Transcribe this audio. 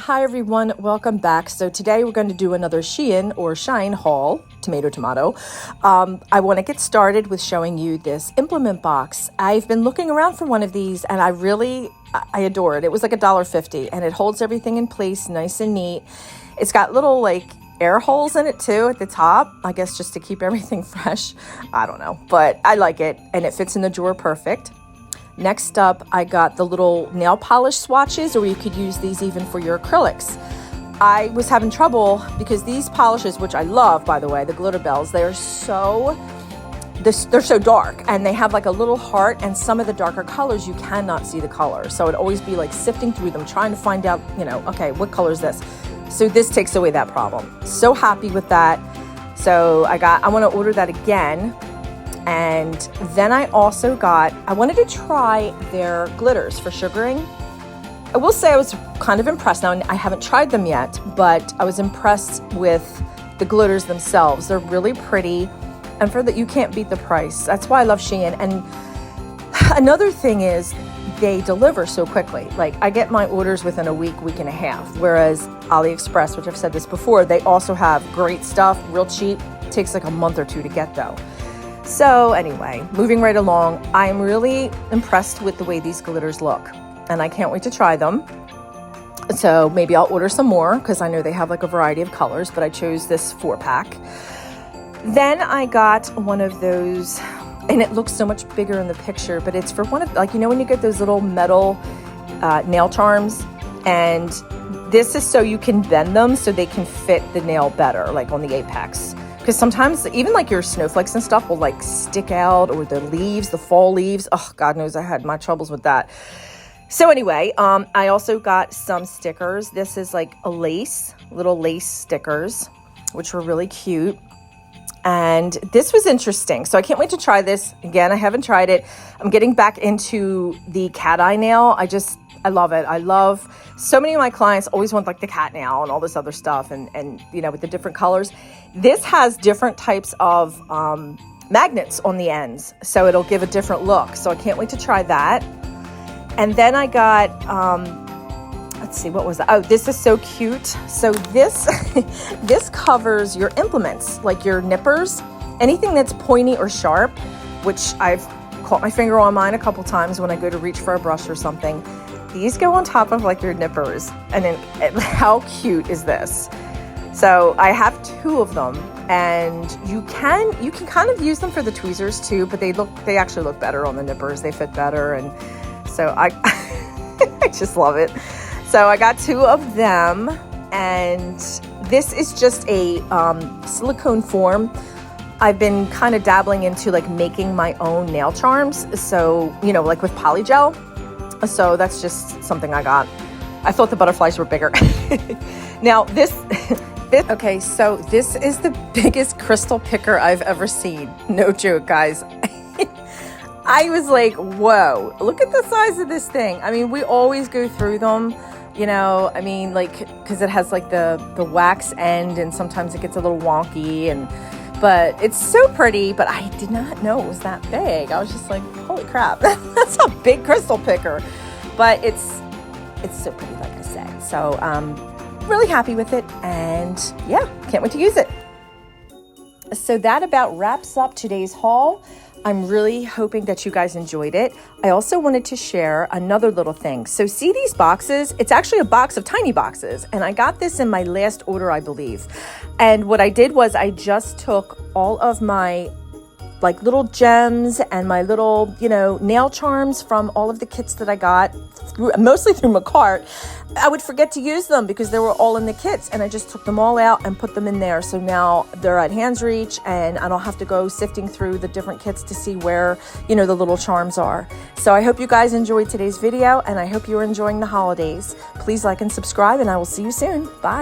Hi everyone, welcome back. So today we're going to do another Shein or Shine haul, tomato. I want to get started with showing you this implement box. I've been looking around for one of these and I adore it. It was like $1.50 and it holds everything in place nice and neat. It's got little like air holes in it too at the top, I guess just to keep everything fresh. I don't know, but I like it and it fits in the drawer perfect. Next up, I got the little nail polish swatches, or you could use these even for your acrylics. I was having trouble because these polishes, which I love, by the way, the glitter bells, they're so dark and they have like a little heart, and some of the darker colors, you cannot see the color. So it'd always be like sifting through them, trying to find out, okay, what color is this? So this takes away that problem. So happy with that. So I want to order that again. And then I wanted to try their glitters for sugaring. I will say I was kind of impressed. Now, I haven't tried them yet, but I was impressed with the glitters themselves. They're really pretty, and for that, you can't beat the price. That's why I love Shein. And another thing is they deliver so quickly. Like, I get my orders within a week and a half, whereas AliExpress, which I've said this before, they also have great stuff, real cheap. It takes like a month or two to get though. So anyway, moving right along, I'm really impressed with the way these glitters look, and I can't wait to try them. So maybe I'll order some more because I know they have like a variety of colors, but I chose this 4-pack. Then I got one of those, and it looks so much bigger in the picture, but it's for one of, like, when you get those little metal nail charms, and this is so you can bend them so they can fit the nail better, like on the apex. Because sometimes even like your snowflakes and stuff will like stick out, or the leaves, the fall leaves. Oh, God knows I had my troubles with that. So anyway, I also got some stickers. This is like little lace stickers, which were really cute. And this was interesting. So I can't wait to try this. Again, I haven't tried it. I'm getting back into the cat eye nail. I love it. I love, so many of my clients always want like the cat nail and all this other stuff, and with the different colors. This has different types of magnets on the ends, so it'll give a different look. So I can't wait to try that. And then I got, let's see, what was that? Oh, this is so cute. So this, this covers your implements, like your nippers, anything that's pointy or sharp, which I've caught my finger on mine a couple times when I go to reach for a brush or something. These go on top of like your nippers. And then how cute is this? So I have 2 of them, and you can kind of use them for the tweezers too, but they actually look better on the nippers. They fit better, and so I just love it. So I got 2 of them, and this is just a silicone form. I've been kind of dabbling into like making my own nail charms, so like with polygel. So that's just something I got. I thought the butterflies were bigger. Now okay, so this is the biggest crystal picker I've ever seen. No joke, guys. I was like, whoa, look at the size of this thing. I mean, we always go through them, like, because it has like the wax end, and sometimes it gets a little wonky, but it's so pretty. But I did not know it was that big. I was just like, holy crap, that's a big crystal picker. But it's so pretty, like I said. So really happy with it, and yeah, can't wait to use it. So that about wraps up today's haul. I'm really hoping that you guys enjoyed it. I also wanted to share another little thing. So see these boxes? It's actually a box of tiny boxes, and I got this in my last order, I believe. And what I did was I just took all of my like little gems and my little, nail charms from all of the kits that I got, mostly through my cart. I would forget to use them because they were all in the kits, and I just took them all out and put them in there. So now they're at hand's reach, and I don't have to go sifting through the different kits to see where, the little charms are. So I hope you guys enjoyed today's video, and I hope you're enjoying the holidays. Please like and subscribe, and I will see you soon. Bye.